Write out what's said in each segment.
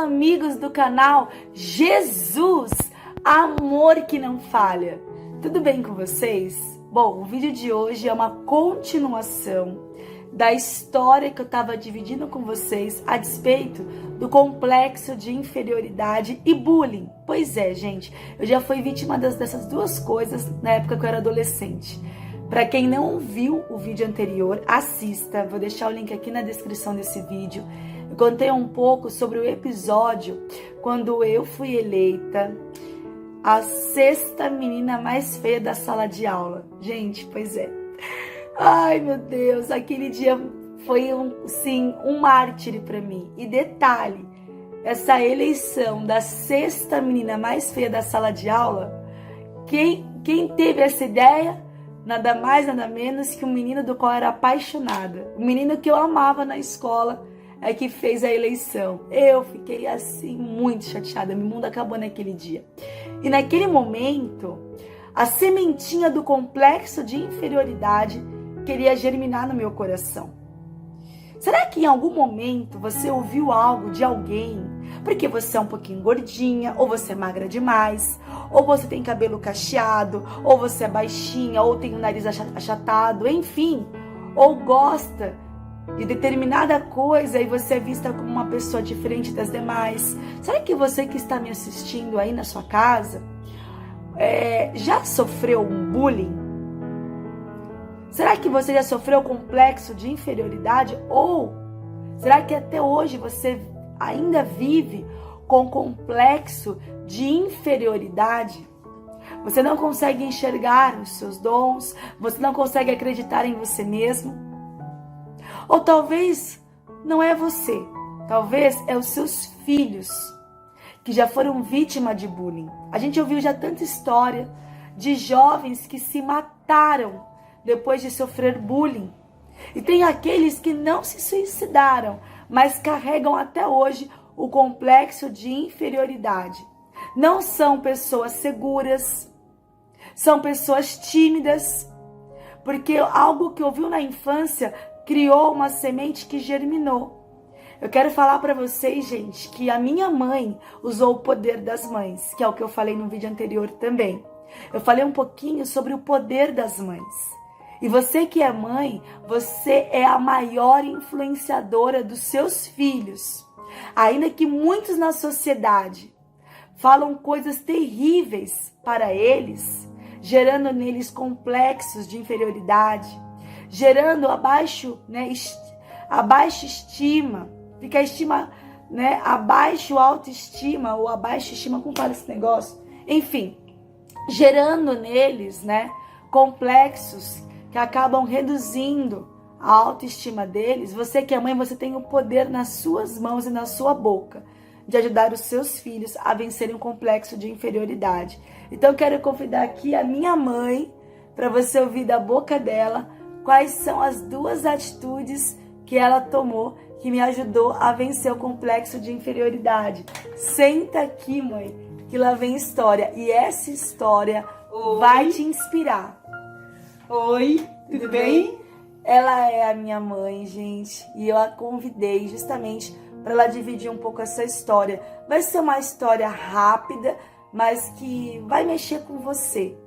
amigos do canal Jesus, amor que não falha. Tudo bem com vocês? Bom, o vídeo de hoje é uma continuação da história que eu estava dividindo com vocês a despeito do complexo de inferioridade e bullying. Pois é, gente, eu já fui vítima dessas duas coisas na época que eu era adolescente. Para quem não viu o vídeo anterior, assista, vou deixar o link aqui na descrição desse vídeo. Eu contei um pouco sobre o episódio quando eu fui eleita a 6ª menina mais feia da sala de aula. Gente, pois é. Ai, meu Deus, aquele dia foi um mártir para mim. E detalhe, essa eleição da 6ª menina mais feia da sala de aula, quem teve essa ideia? Nada mais, nada menos que um menino do qual eu era apaixonada. Um menino que eu amava na escola é que fez a eleição. Eu fiquei assim muito chateada, meu mundo acabou naquele dia. E naquele momento, a sementinha do complexo de inferioridade queria germinar no meu coração. Será que em algum momento você ouviu algo de alguém porque você é um pouquinho gordinha, ou você é magra demais, ou você tem cabelo cacheado, ou você é baixinha, ou tem o nariz achatado, enfim, ou gosta de determinada coisa e você é vista como uma pessoa diferente das demais? Será que você que está me assistindo aí na sua casa já sofreu um bullying? Será que você já sofreu complexo de inferioridade? Ou será que até hoje você ainda vive com complexo de inferioridade? Você não consegue enxergar os seus dons, você não consegue acreditar em você mesmo? Ou talvez não é você, talvez é os seus filhos que já foram vítima de bullying. A gente ouviu já tanta história de jovens que se mataram depois de sofrer bullying. E tem aqueles que não se suicidaram, mas carregam até hoje o complexo de inferioridade. Não são pessoas seguras, são pessoas tímidas, porque algo que ouviu na infância criou uma semente que germinou. Eu quero falar para vocês, gente, que a minha mãe usou o poder das mães, que é o que eu falei no vídeo anterior também. Eu falei um pouquinho sobre o poder das mães. E você que é mãe, você é a maior influenciadora dos seus filhos. Ainda que muitos na sociedade falam coisas terríveis para eles, gerando neles complexos de inferioridade, gerando baixa estima, fica a estima, abaixo autoestima ou abaixo estima, como fala esse negócio? Enfim, gerando neles, complexos que acabam reduzindo a autoestima deles. Você que é mãe, você tem o poder nas suas mãos e na sua boca de ajudar os seus filhos a vencerem um complexo de inferioridade. Então eu quero convidar aqui a minha mãe para você ouvir da boca dela quais são as 2 atitudes que ela tomou que me ajudou a vencer o complexo de inferioridade. Senta aqui, mãe, que lá vem história. E essa história vai te inspirar. Oi, tudo bem? Ela é a minha mãe, gente, e eu a convidei justamente para ela dividir um pouco essa história. Vai ser uma história rápida, mas que vai mexer com você.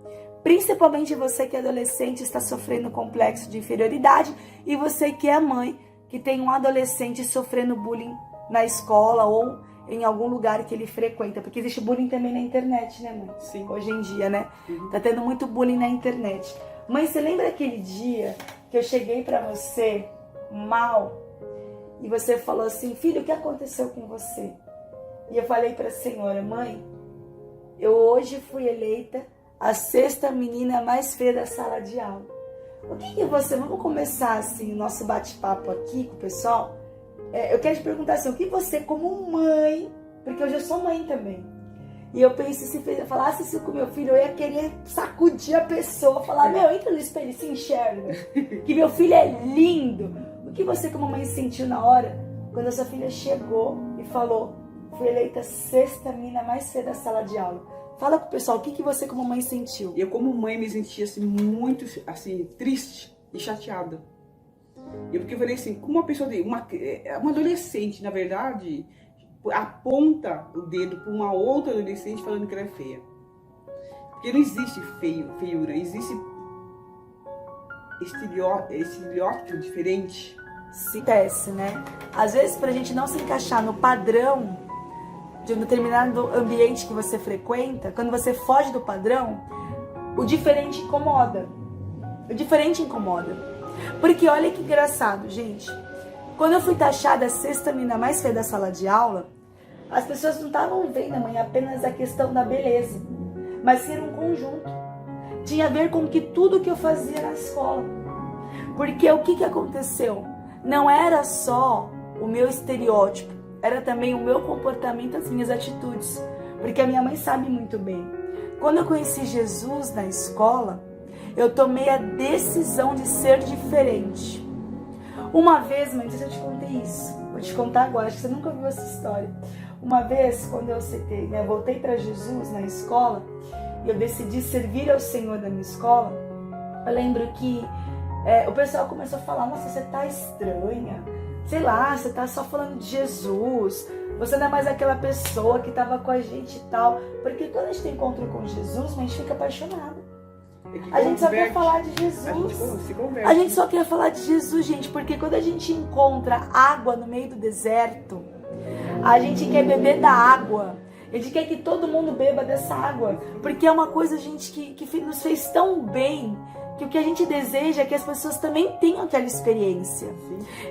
Principalmente você que é adolescente, está sofrendo complexo de inferioridade, e você que é mãe, que tem um adolescente sofrendo bullying na escola ou em algum lugar que ele frequenta, porque existe bullying também na internet, né, mãe? Sim. Hoje em dia, né? Tá tendo muito bullying na internet. Mãe, você lembra aquele dia que eu cheguei pra você mal e você falou assim: filho, o que aconteceu com você? E eu falei pra senhora: mãe, eu hoje fui eleita a 6ª menina mais feia da sala de aula. O que você... Vamos começar assim o nosso bate-papo aqui com o pessoal. Eu quero te perguntar assim, o que você como mãe, porque hoje eu sou mãe também, e eu pensei, se eu falasse isso com meu filho, eu ia querer sacudir a pessoa, falar: meu, entra no espelho e se enxerga, que meu filho é lindo. O que você como mãe sentiu na hora, quando a sua filha chegou e falou: fui eleita 6ª menina mais feia da sala de aula? Fala pro pessoal, o que você como mãe sentiu? Eu como mãe me sentia assim, muito triste e chateada. Porque eu falei assim, como uma pessoa, uma adolescente, na verdade, aponta o dedo para uma outra adolescente falando que ela é feia. Porque não existe feiura, existe estereótipo diferente. Acontece, né? Às vezes, pra gente não se encaixar no padrão de um determinado ambiente que você frequenta, quando você foge do padrão, o diferente incomoda. O diferente incomoda. Porque olha que engraçado, gente. Quando eu fui taxada a sexta menina mais feia da sala de aula, as pessoas não estavam vendo, mãe, apenas a questão da beleza, mas ser um conjunto. Tinha a ver com que tudo que eu fazia na escola. Porque o que aconteceu? Não era só o meu estereótipo, era também o meu comportamento, as minhas atitudes. Porque a minha mãe sabe muito bem. Quando eu conheci Jesus na escola, eu tomei a decisão de ser diferente. Uma vez, mãe, não sei se eu te contei isso, vou te contar agora, acho que você nunca ouviu essa história. Uma vez, quando eu voltei para Jesus na escola, e eu decidi servir ao Senhor na minha escola, eu lembro que o pessoal começou a falar: nossa, você tá estranha, sei lá, você tá só falando de Jesus, você não é mais aquela pessoa que tava com a gente e tal. Porque quando a gente tem encontro com Jesus, a gente fica apaixonado. A gente só quer falar de Jesus. A gente só quer falar de Jesus, gente, porque quando a gente encontra água no meio do deserto, a gente quer beber da água. A gente quer que todo mundo beba dessa água, porque é uma coisa, gente, que nos fez tão bem, que o que a gente deseja é que as pessoas também tenham aquela experiência.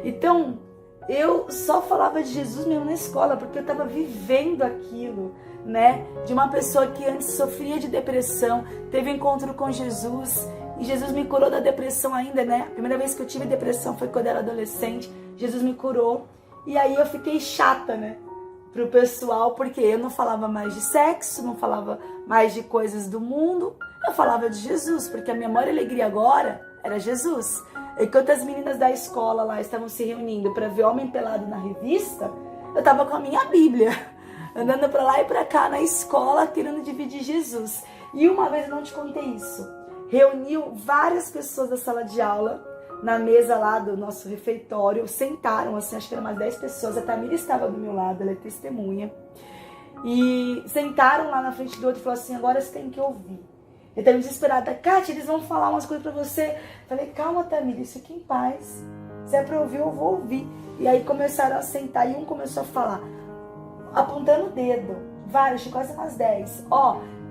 Então, eu só falava de Jesus mesmo na escola, porque eu estava vivendo aquilo, né? De uma pessoa que antes sofria de depressão, teve um encontro com Jesus, e Jesus me curou da depressão ainda, né? A primeira vez que eu tive depressão foi quando eu era adolescente, Jesus me curou, e aí eu fiquei chata, né? Pro pessoal, porque eu não falava mais de sexo, não falava mais de coisas do mundo, eu falava de Jesus, porque a minha maior alegria agora era Jesus. Enquanto as meninas da escola lá estavam se reunindo para ver homem pelado na revista, eu tava com a minha Bíblia, andando para lá e para cá na escola, querendo dividir Jesus. E uma vez, eu não te contei isso, reuniu várias pessoas da sala de aula na mesa lá do nosso refeitório, sentaram assim, acho que eram umas 10 pessoas, a Tamira estava do meu lado, ela é testemunha, e sentaram lá na frente do outro e falaram assim: agora você tem que ouvir. Eu estava desesperada: Kátia, eles vão falar umas coisas pra você. Falei: calma, Tamira, isso aqui em paz, se é pra ouvir, eu vou ouvir. E aí começaram a sentar, e um começou a falar, apontando o dedo, vários, quase umas 10,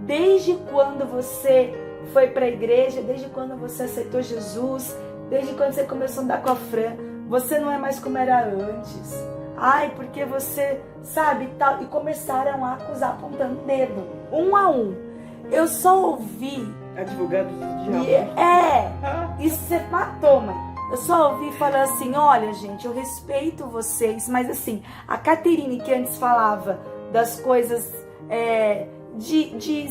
desde quando você foi pra igreja, desde quando você aceitou Jesus, desde quando você começou a andar com a Fran, você não é mais como era antes. Ai, porque você sabe tal. E começaram a acusar, apontando o dedo, um a um. Eu só ouvi. Advogado do diabo. Isso você matou, mãe. Eu só ouvi falar assim: olha, gente, eu respeito vocês, mas assim, a Caterine, que antes falava das coisas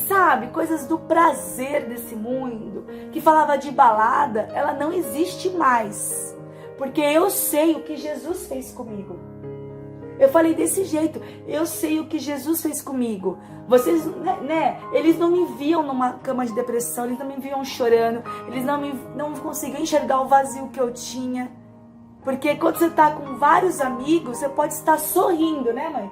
sabe, coisas do prazer desse mundo, que falava de balada, ela não existe mais. Porque eu sei o que Jesus fez comigo. Eu falei desse jeito: eu sei o que Jesus fez comigo. Vocês, né? Eles não me viam numa cama de depressão, eles não me viam chorando, eles não conseguiam enxergar o vazio que eu tinha. Porque quando você tá com vários amigos, você pode estar sorrindo, né, mãe?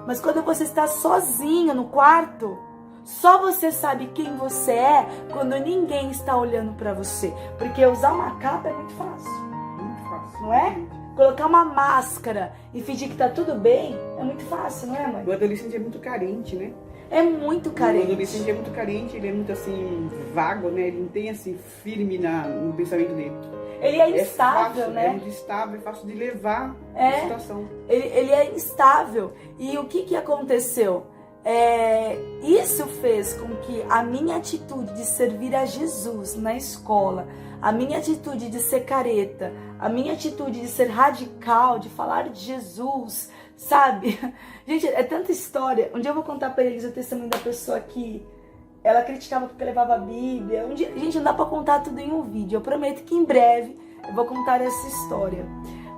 Mas quando você está sozinho no quarto, só você sabe quem você é quando ninguém está olhando pra você. Porque usar uma capa é muito fácil. Muito fácil. Não é? Colocar uma máscara e fingir que tá tudo bem é muito fácil, não é, mãe? O adolescente é muito carente, né? É muito carente. O adolescente é muito carente, ele é muito assim, vago, né? Ele não tem assim, firme no pensamento dele. Ele é instável, fácil, né? É muito instável, é fácil de levar a situação. Ele é instável. E o que aconteceu? Isso fez com que a minha atitude de servir a Jesus na escola, a minha atitude de ser careta, a minha atitude de ser radical, de falar de Jesus, sabe? Gente, é tanta história. Um dia eu vou contar pra eles o testemunho da pessoa que ela criticava porque levava a Bíblia. Um dia, gente, não dá pra contar tudo em um vídeo. Eu prometo que em breve eu vou contar essa história.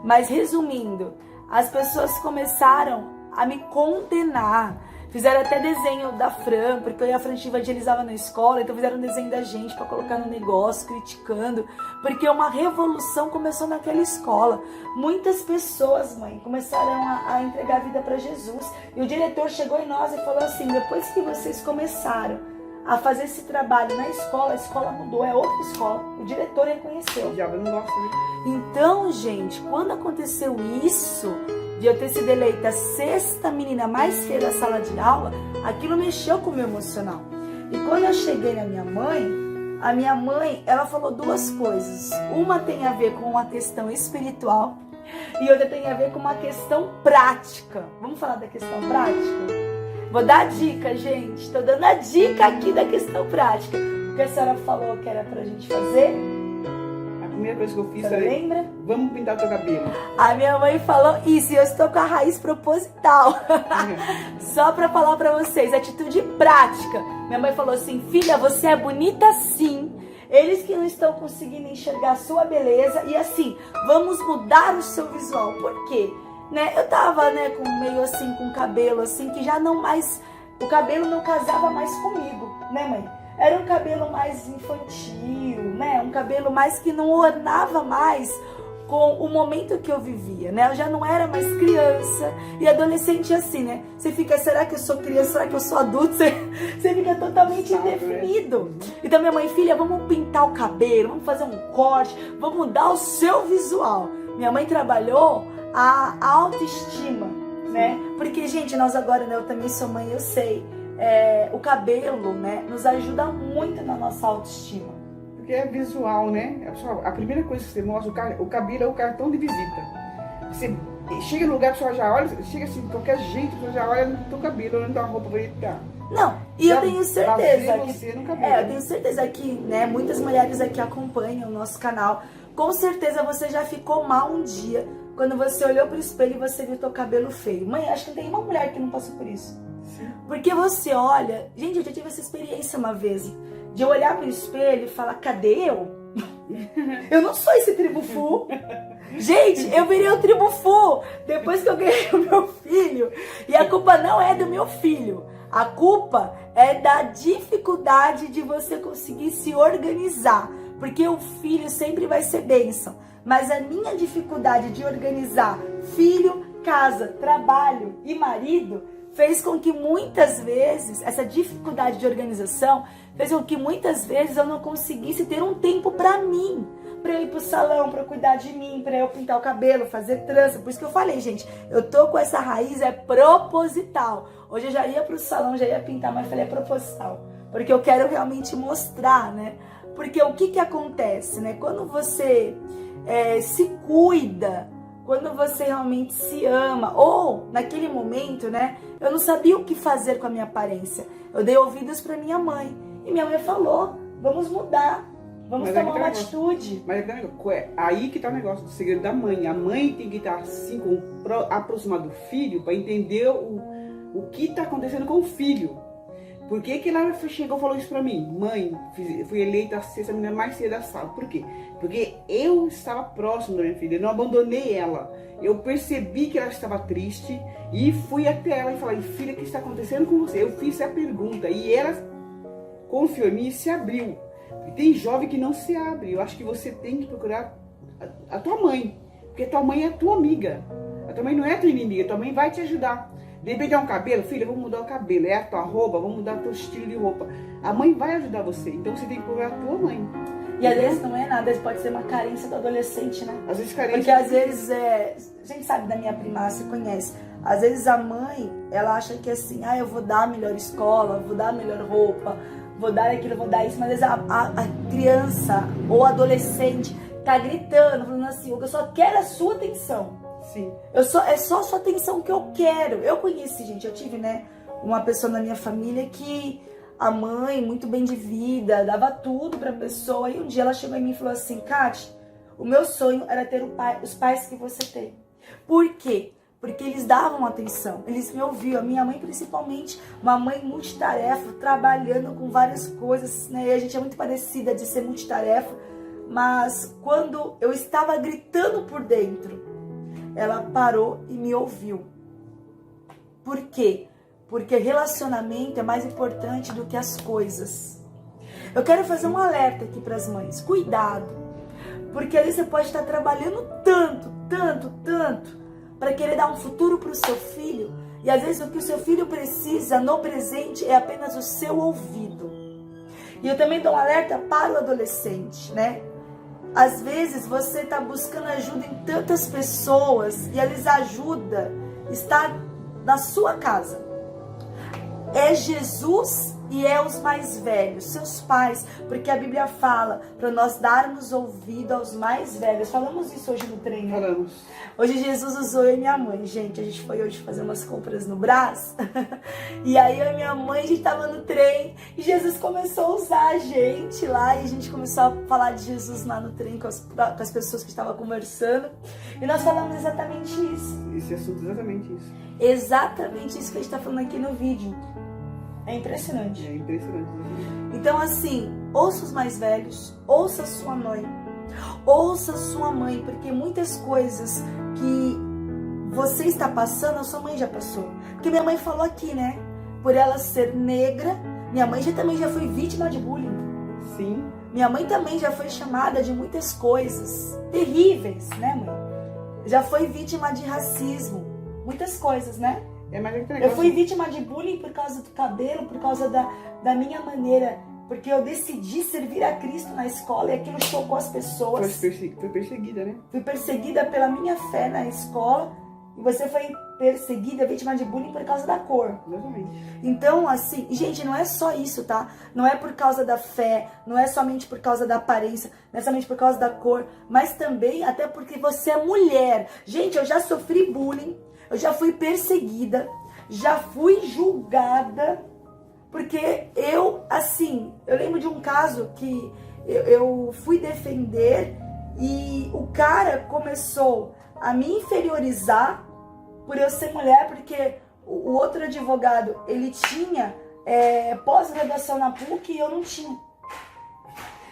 Mas resumindo, as pessoas começaram a me condenar. Fizeram até desenho da Fran, porque eu e a Fran evangelizava na escola, então fizeram um desenho da gente para colocar no negócio, criticando, porque uma revolução começou naquela escola. Muitas pessoas, mãe, começaram a entregar a vida para Jesus. E o diretor chegou em nós e falou assim: depois que vocês começaram a fazer esse trabalho na escola, a escola mudou, é outra escola. O diretor reconheceu. O diabo não gosta, né? Então, gente, quando aconteceu isso, de eu ter sido eleita a sexta menina mais feia da sala de aula, aquilo mexeu com o meu emocional. E quando eu cheguei na minha mãe, a minha mãe, ela falou duas coisas. Uma tem a ver com uma questão espiritual e outra tem a ver com uma questão prática. Vamos falar da questão prática? Vou dar a dica, gente. Tô dando a dica aqui da questão prática. O que a senhora falou que era pra gente fazer? A primeira coisa que eu fiz Você lembra? vamos pintar teu cabelo. A minha mãe falou isso e eu estou com a raiz proposital. Só pra falar pra vocês, atitude prática. Minha mãe falou assim: filha, você é bonita sim. Eles que não estão conseguindo enxergar a sua beleza. E assim, vamos mudar o seu visual. Por quê? Né? Eu tava, né, com meio assim, com cabelo assim, que já não mais, o cabelo não casava mais comigo, né, mãe? Era um cabelo mais infantil, né? Um cabelo mais que não ornava mais com o momento que eu vivia, né? Eu já não era mais criança e adolescente assim, né? Você fica, será que eu sou criança? Será que eu sou adulto? Você fica totalmente indefinido. Então minha mãe: filha, vamos pintar o cabelo, vamos fazer um corte, vamos mudar o seu visual. Minha mãe trabalhou a autoestima, né? Porque, gente, nós agora, né, eu também sou mãe, eu sei, o cabelo, né, nos ajuda muito na nossa autoestima. Porque é visual, né? A primeira coisa que você mostra, o cabelo é o cartão de visita. Você chega no lugar, a pessoa já olha, chega assim, de qualquer jeito, a pessoa já olha no teu cabelo, olha na tua roupa pra ele ficar. Não, e eu tenho certeza que, você no cabelo. eu tenho certeza que, né, muitas mulheres aqui acompanham o nosso canal. Com certeza você já ficou mal um dia quando você olhou pro espelho e você viu teu cabelo feio. Mãe, acho que não tem uma mulher que não passou por isso. Sim. Porque você olha... Gente, eu já tive essa experiência uma vez, de eu olhar pro espelho e falar: cadê eu? Eu não sou esse tribufu. Gente, eu virei o tribufu depois que eu ganhei o meu filho. E a culpa não é do meu filho. A culpa é da dificuldade de você conseguir se organizar. Porque o filho sempre vai ser bênção. Mas a minha dificuldade de organizar filho, casa, trabalho e marido fez com que muitas vezes, essa dificuldade de organização, fez com que muitas vezes eu não conseguisse ter um tempo pra mim. Pra eu ir pro salão, pra eu cuidar de mim, pra eu pintar o cabelo, fazer trança. Por isso que eu falei, gente, eu tô com essa raiz, é proposital. Hoje eu já ia pro salão, já ia pintar, mas eu falei: é proposital. Porque eu quero realmente mostrar, né? Porque o que acontece, né? Quando você se cuida, quando você realmente se ama, ou naquele momento, né? Eu não sabia o que fazer com a minha aparência. Eu dei ouvidos para minha mãe. E minha mãe falou: vamos mudar, vamos tomar uma atitude. Mas aí que tá o negócio do segredo da mãe. A mãe tem que estar assim, aproximada do filho para entender o que tá acontecendo com o filho. Por que ela chegou e falou isso pra mim? Mãe, fui eleita a sexta menina mais cedo da sala. Por quê? Porque eu estava próximo da minha filha, eu não abandonei ela. Eu percebi que ela estava triste e fui até ela e falei: filha, o que está acontecendo com você? Eu fiz a pergunta e ela confiou em mim e se abriu. E tem jovem que não se abre. Eu acho que você tem que procurar a tua mãe, porque a tua mãe é a tua amiga. A tua mãe não é a tua inimiga, a tua mãe vai te ajudar. De repente é um cabelo, filha, vamos mudar o cabelo. É a tua roupa, vamos mudar o teu estilo de roupa. A mãe vai ajudar você, então você tem que procurar a tua mãe. E às vezes não é nada, às vezes pode ser uma carência do adolescente, né? Às vezes carência. Porque às vezes, a gente sabe da minha prima, você conhece. Às vezes a mãe, ela acha que assim, eu vou dar a melhor escola, vou dar a melhor roupa, vou dar aquilo, vou dar isso. Mas às vezes a criança ou adolescente tá gritando, falando assim: eu só quero a sua atenção. Sim. É só a sua atenção que eu quero. Eu conheci, gente, eu tive, né, uma pessoa na minha família que a mãe, muito bem de vida, dava tudo pra pessoa. E um dia ela chegou em mim e falou assim: Kátia, o meu sonho era ter os pais que você tem. Por quê? Porque eles davam atenção, eles me ouviam. A minha mãe, principalmente, uma mãe multitarefa, trabalhando com várias coisas, né? E a gente é muito parecida de ser multitarefa. Mas quando eu estava gritando por dentro, ela parou e me ouviu. Por quê? porque relacionamento é mais importante do que as coisas. Eu quero fazer um alerta aqui para as mães. Cuidado, porque ali você pode estar trabalhando tanto para querer dar um futuro para o seu filho, e às vezes o que o seu filho precisa no presente é apenas o seu ouvido. E eu também dou um alerta para o adolescente, né? Às vezes você está buscando ajuda em tantas pessoas e eles ajudam, está na sua casa. É Jesus e é os mais velhos, seus pais, porque a Bíblia fala para nós darmos ouvido aos mais velhos. Falamos isso hoje no treino. Falamos. Hoje Jesus usou eu e minha mãe, gente. A gente foi hoje fazer umas compras no Brás. E aí eu e minha mãe, a gente tava no trem e Jesus começou a usar a gente lá. E a gente começou a falar de Jesus lá no trem com as pessoas que estavam conversando. E nós falamos exatamente isso. Esse assunto, exatamente isso. Exatamente isso que a gente tá falando aqui no vídeo. É impressionante. É impressionante. Então assim, ouça os mais velhos, ouça sua mãe. Ouça sua mãe, porque muitas coisas que você está passando, a sua mãe já passou. Porque minha mãe falou aqui, né? Por ela ser negra, minha mãe também já foi vítima de bullying. Sim. Minha mãe também já foi chamada de muitas coisas terríveis, né, mãe? Já foi vítima de racismo, muitas coisas, né? É mais que Eu fui vítima de bullying por causa do cabelo, por causa da minha maneira, porque eu decidi servir a Cristo na escola e aquilo chocou as pessoas. Foi perseguida, né? Fui perseguida pela minha fé na escola e você foi perseguida, vítima de bullying por causa da cor. Exatamente. Então, assim, gente, não é só isso, tá? Não é por causa da fé, não é somente por causa da aparência, não é somente por causa da cor, mas também até porque você é mulher. Gente, eu já sofri bullying, eu já fui perseguida, já fui julgada, porque eu lembro de um caso que eu fui defender e o cara começou a me inferiorizar por eu ser mulher, porque o outro advogado, ele tinha pós-graduação na PUC e eu não tinha.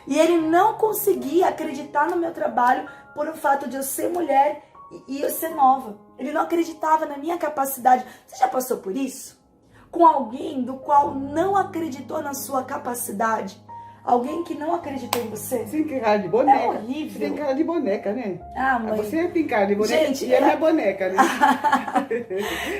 E ele não conseguia acreditar no meu trabalho por o fato de eu ser mulher e eu ser nova. Ele não acreditava na minha capacidade. Você já passou por isso? Com alguém do qual não acreditou na sua capacidade? Alguém que não acreditou em você? Você tem cara de boneca. É horrível. Você tem cara de boneca, né? Ah, mãe. Você tem cara de boneca, Gente, e ela é boneca, né?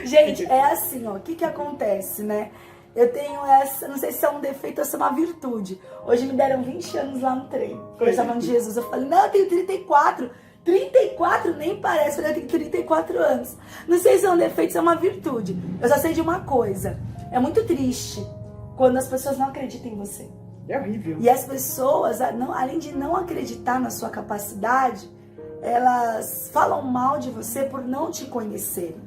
Gente, é assim, ó. O que acontece, né? Eu tenho essa, não sei se é um defeito ou se é uma virtude. Hoje me deram 20 anos lá no treino. Quando eu falando de Jesus, eu falei, não, eu tenho 34. 34 nem parece, eu tenho 34 anos. Não sei se é um defeito ou se é uma virtude. Eu só sei de uma coisa. É muito triste quando as pessoas não acreditam em você. É horrível. E as pessoas, além de não acreditar na sua capacidade, elas falam mal de você por não te conhecerem.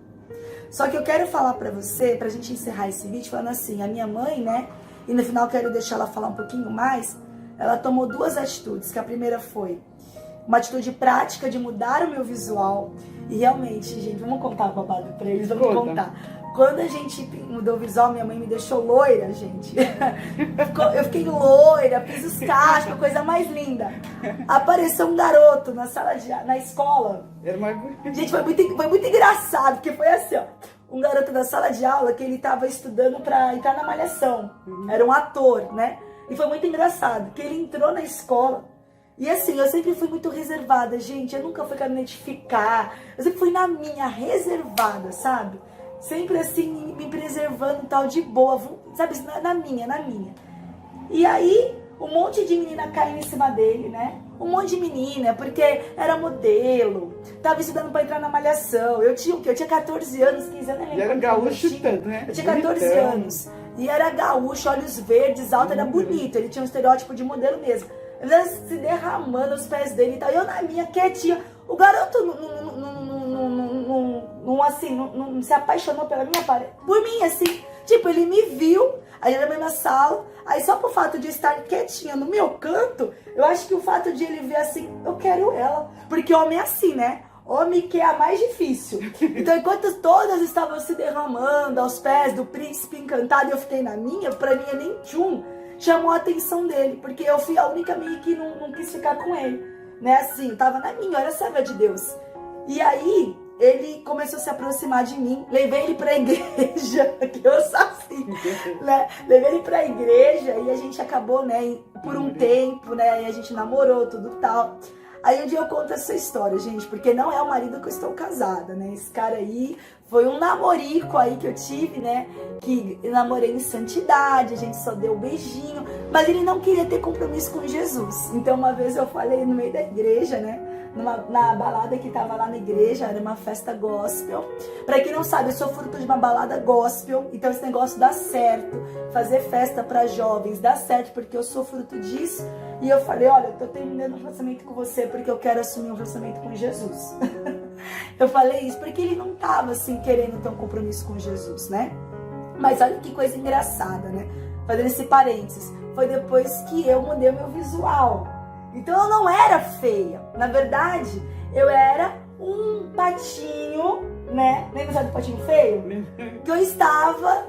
Só que eu quero falar pra você, pra gente encerrar esse vídeo, falando assim, a minha mãe, né, e no final eu quero deixar ela falar um pouquinho mais, ela tomou duas atitudes, que a primeira foi uma atitude prática de mudar o meu visual, e realmente, gente, vamos contar o babado pra eles, vamos contar. Quando a gente mudou o visual, minha mãe me deixou loira, gente. Eu fiquei loira, fiz os cachos, a coisa mais linda. Apareceu um garoto na escola. Gente, foi muito engraçado, porque foi assim, ó. Um garoto da sala de aula que ele tava estudando pra entrar na Malhação. Era um ator, né? E foi muito engraçado, que ele entrou na escola. E assim, eu sempre fui muito reservada, gente. Eu nunca fui querendo me identificar. Eu sempre fui na minha, reservada, sabe? Sempre assim, me preservando e tal, de boa, sabe? Na minha. E aí, um monte de menina caiu em cima dele, né? Um monte de menina, porque era modelo, tava estudando pra entrar na Malhação. Eu tinha o quê? Eu tinha 14 anos, 15 anos. E era gaúcho tanto, né? Eu tinha 14 anos. E era gaúcho, olhos verdes, alto, era bonito. Ele tinha um estereótipo de modelo mesmo. Ele era se derramando os pés dele e tal. Eu na minha, quietinha. O garoto não se apaixonou pela minha parede. Por mim, assim. Tipo, ele me viu, aí era na mesma sala. Aí só por fato de estar quietinha no meu canto, eu acho que o fato de ele ver assim, eu quero ela. Porque homem é assim, né? Homem que é a mais difícil. Então, enquanto todas estavam se derramando aos pés do príncipe encantado e eu fiquei na minha, pra mim nem tchum, chamou a atenção dele. Porque eu fui a única minha que não quis ficar com ele. Né, assim, tava na minha, era serva de Deus. E aí, ele começou a se aproximar de mim, levei ele pra igreja, que eu sou assim, né? Levei ele pra igreja e a gente acabou, né, por um tempo, né, e a gente namorou, tudo tal. Aí um dia eu conto essa história, gente, porque não é o marido que eu estou casada, né? Esse cara aí foi um namorico aí que eu tive, né? Que eu namorei em santidade, a gente só deu um beijinho, mas ele não queria ter compromisso com Jesus. Então uma vez eu falei no meio da igreja, né? Na balada que tava lá na igreja, era uma festa gospel. Pra quem não sabe, eu sou fruto de uma balada gospel, então esse negócio dá certo. Fazer festa pra jovens dá certo, porque eu sou fruto disso. E eu falei, olha, eu tô terminando um relacionamento com você porque eu quero assumir um relacionamento com Jesus. Eu falei isso porque ele não tava assim querendo ter um compromisso com Jesus, né? Mas olha que coisa engraçada, né? Fazendo esse parênteses, foi depois que eu mudei o meu visual. Então eu não era feia. Na verdade, eu era um patinho, né? Lembra do patinho feio? Que eu estava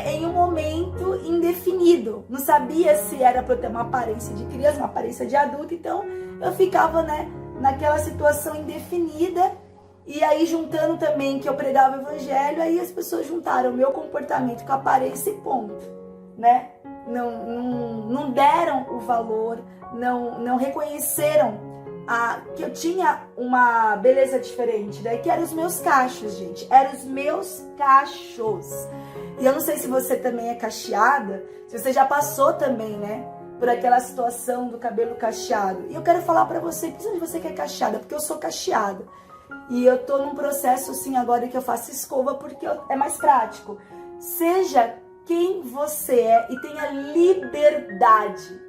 em um momento indefinido. Não sabia se era para eu ter uma aparência de criança, uma aparência de adulto. Então eu ficava, né, naquela situação indefinida. E aí juntando também que eu pregava o evangelho, aí as pessoas juntaram o meu comportamento com a aparência e ponto, né? Não deram o valor, não reconheceram que eu tinha uma beleza diferente, daí que eram os meus cachos, gente, eram os meus cachos. E eu não sei se você também é cacheada, se você já passou também, né, por aquela situação do cabelo cacheado. E eu quero falar pra você, principalmente você que é cacheada, porque eu sou cacheada. E eu tô num processo, assim, agora que eu faço escova, porque é mais prático. Seja quem você é e tenha liberdade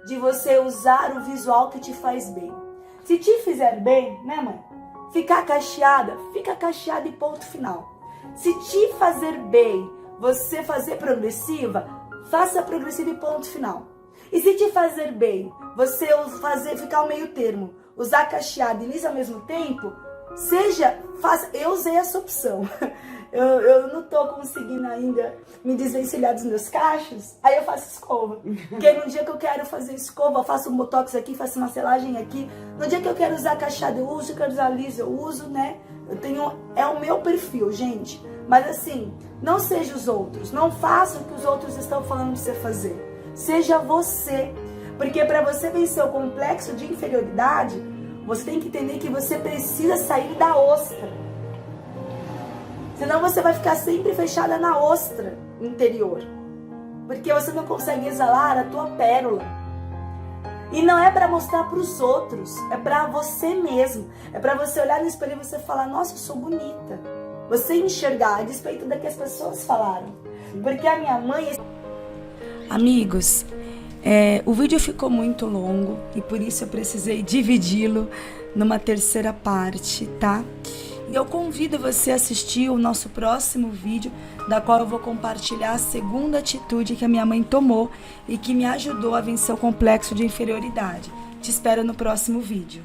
de você usar o visual que te faz bem. Se te fizer bem, né, mãe? Ficar cacheada, fica cacheada e ponto final. Se te fazer bem, você fazer progressiva, faça progressiva e ponto final. E se te fazer bem, você ficar ao meio termo, usar cacheada e lisa ao mesmo tempo, eu usei essa opção. Eu não tô conseguindo ainda me desvencilhar dos meus cachos, aí eu faço escova. Porque no dia que eu quero fazer escova, eu faço um botox aqui, faço uma selagem aqui. No dia que eu quero usar cacheada, eu uso. Eu quero usar liso, eu uso, né? É o meu perfil, gente. Mas assim, não seja os outros. Não faça o que os outros estão falando de você fazer. Seja você. Porque para você vencer o complexo de inferioridade, você tem que entender que você precisa sair da ostra. Senão você vai ficar sempre fechada na ostra interior. Porque você não consegue exalar a tua pérola. E não é para mostrar para os outros, é para você mesmo. É para você olhar no espelho e você falar, nossa, eu sou bonita. Você enxergar a despeito do que as pessoas falaram. Porque a minha mãe... Amigos, o vídeo ficou muito longo e por isso eu precisei dividi-lo numa terceira parte, tá? E eu convido você a assistir o nosso próximo vídeo, da qual eu vou compartilhar a segunda atitude que a minha mãe tomou e que me ajudou a vencer o complexo de inferioridade. Te espero no próximo vídeo.